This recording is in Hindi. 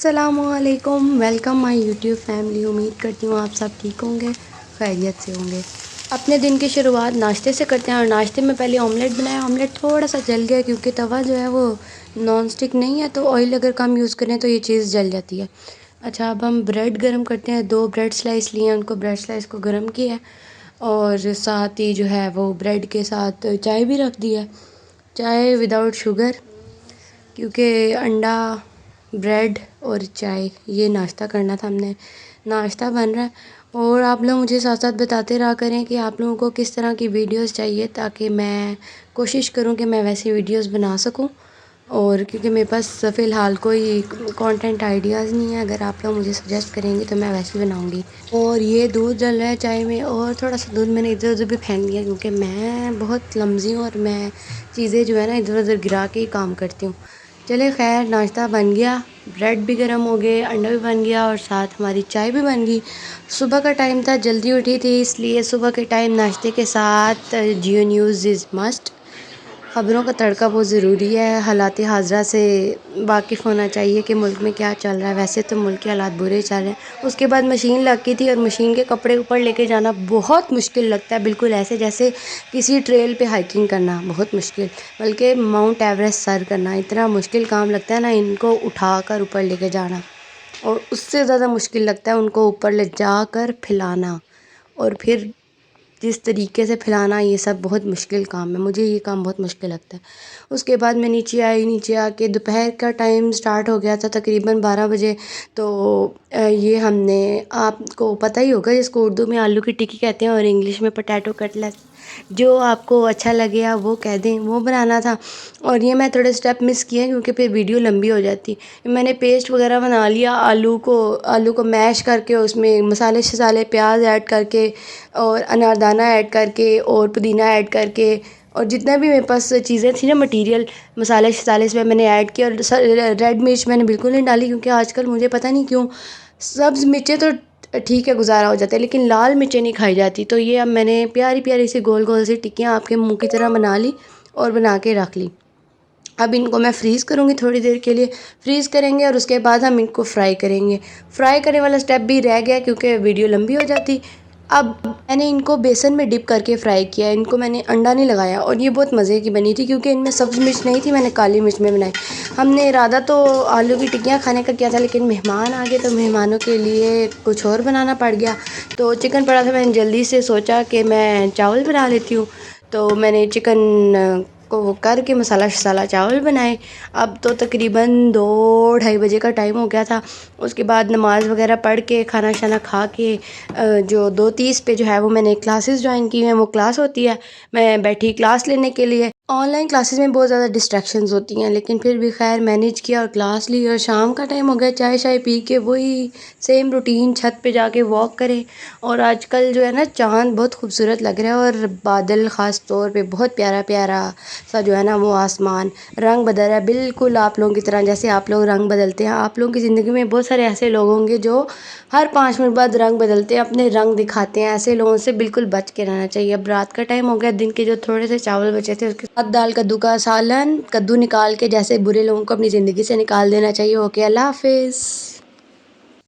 अस्सलामुअलैकुम, वेलकम माय यूट्यूब फैमिली। उम्मीद करती हूँ आप सब ठीक होंगे, खैरियत से होंगे। अपने दिन की शुरुआत नाश्ते से करते हैं और नाश्ते में पहले ऑमलेट बनाया। ऑमलेट थोड़ा सा जल गया क्योंकि तवा जो है वो नॉन स्टिक नहीं है, तो ऑयल अगर कम यूज़ करें तो ये चीज़ जल जाती है। अच्छा, अब हम ब्रेड गरम करते हैं। 2 ब्रेड स्लाइस लिए हैं, उनको ब्रेड स्लाइस को गरम किया है और साथ ही जो है वो ब्रेड के साथ चाय भी रख दी है, चाय विदाउट शुगर, क्योंकि अंडा, ब्रेड और चाय ये नाश्ता करना था हमने। नाश्ता बन रहा है और आप लोग मुझे साथ साथ बताते रहा करें कि आप लोगों को किस तरह की वीडियोस चाहिए, ताकि मैं कोशिश करूं कि मैं वैसी वीडियोस बना सकूं। और क्योंकि मेरे पास फ़िलहाल कोई कंटेंट आइडियाज़ नहीं है, अगर आप लोग मुझे सजेस्ट करेंगे तो मैं वैसे ही बनाऊंगी। और ये दूध जल रहा है चाय में, और थोड़ा सा दूध मैंने इधर उधर भी फेंक दिया क्योंकि मैं बहुत क्लमज़ी हूँ और मैं चीज़ें जो है ना इधर उधर गिरा के ही काम करती हूँ। चले खैर, नाश्ता बन गया, ब्रेड भी गर्म हो गए, अंडा भी बन गया और साथ हमारी चाय भी बन गई। सुबह का टाइम था, जल्दी उठी थी, इसलिए सुबह के टाइम नाश्ते के साथ जियो न्यूज़ इज़ मस्ट। ख़बरों का तड़का बहुत ज़रूरी है, हालात हाज़रा से वाकिफ़ होना चाहिए कि मुल्क में क्या चल रहा है। वैसे तो मुल्क के हालात बुरे चल रहे हैं। उसके बाद मशीन लग गई थी और मशीन के कपड़े ऊपर लेके जाना बहुत मुश्किल लगता है, बिल्कुल ऐसे जैसे किसी ट्रेल पे हाइकिंग करना, बहुत मुश्किल, बल्कि माउंट एवरेस्ट सर करना, इतना मुश्किल काम लगता है ना इनको उठा कर ऊपर लेके जाना। और उससे ज़्यादा मुश्किल लगता है उनको ऊपर ले जाकर फैलाना, और फिर जिस तरीके से फैलाना, ये सब बहुत मुश्किल काम है, मुझे ये काम बहुत मुश्किल लगता है। उसके बाद मैं नीचे आई, नीचे आके दोपहर का टाइम स्टार्ट हो गया था तकरीबन 12 बजे। तो ये हमने, आपको पता ही होगा, जिसको उर्दू में आलू की टिक्की कहते हैं और इंग्लिश में पोटैटो कटलेट, जो आपको अच्छा लगे आप वो कह दें, वो बनाना था। और ये मैं थोड़े स्टेप मिस किए क्योंकि फिर वीडियो लंबी हो जाती। मैंने पेस्ट वगैरह बना लिया, आलू को मैश करके उसमें मसाले शसाले प्याज ऐड करके और अनारदाना ऐड करके और पुदीना ऐड करके, और जितना भी मेरे पास चीज़ें थी ना, मटेरियल, मसाले शसाले, इसमें मैंने ऐड किया। और रेड मिर्च मैंने बिल्कुल नहीं डाली क्योंकि आजकल मुझे पता नहीं क्यों सब्ज़ मिर्चें तो ठीक है गुजारा हो जाता है, लेकिन लाल मिर्चें नहीं खाई जाती। तो ये अब मैंने प्यारी प्यारी सी गोल गोल सी टिक्कियाँ आपके मुंह की तरह बना ली और बना के रख ली। अब इनको मैं फ्रीज़ करूँगी थोड़ी देर के लिए, फ्रीज़ करेंगे और उसके बाद हम इनको फ्राई करेंगे। फ्राई करने वाला स्टेप भी रह गया क्योंकि वीडियो लंबी हो जाती। अब मैंने इनको बेसन में डिप करके फ्राई किया, इनको मैंने अंडा नहीं लगाया, और ये बहुत मज़े की बनी थी क्योंकि इनमें सब्ज़ मिर्च नहीं थी, मैंने काली मिर्च में बनाई। हमने इरादा तो आलू की टिक्कियाँ खाने का किया था, लेकिन मेहमान आ गए तो मेहमानों के लिए कुछ और बनाना पड़ गया। तो चिकन पड़ा था, मैंने जल्दी से सोचा कि मैं चावल बना लेती हूँ, तो मैंने चिकन को वो करके मसाला शसाला चावल बनाए। अब तो तकरीबन 2 ढाई बजे का टाइम हो गया था। उसके बाद नमाज़ वगैरह पढ़ के खाना शाना खा के जो 2:30 पे जो है वो मैंने क्लासेस ज्वाइन की हैं, वो क्लास होती है, मैं बैठी क्लास लेने के लिए। ऑनलाइन क्लासेस में बहुत ज़्यादा डिस्ट्रैक्शंस होती हैं, लेकिन फिर भी खैर मैनेज किया और क्लास ली। और शाम का टाइम हो गया, चाय शाय पी के वही सेम रूटीन, छत पे जाके वॉक करें। और आजकल जो है ना चाँद बहुत खूबसूरत लग रहा है, और बादल ख़ास तौर पे बहुत प्यारा प्यारा सा जो है ना वो आसमान रंग बदल रहा है, बिल्कुल आप लोगों की तरह जैसे आप लोग रंग बदलते हैं। आप लोगों की ज़िंदगी में बहुत सारे ऐसे लोग होंगे जो हर 5 मिनट बाद रंग बदलते हैं, अपने रंग दिखाते हैं। ऐसे लोगों से बिल्कुल बच के रहना चाहिए। अब रात का टाइम हो गया, दिन के जो थोड़े से चावल बचे थे उसके साथ दाल कद्दू का सालन, कद्दू निकाल के जैसे बुरे लोगों को अपनी ज़िंदगी से निकाल देना चाहिए। ओके, अल्लाह हाफिज़।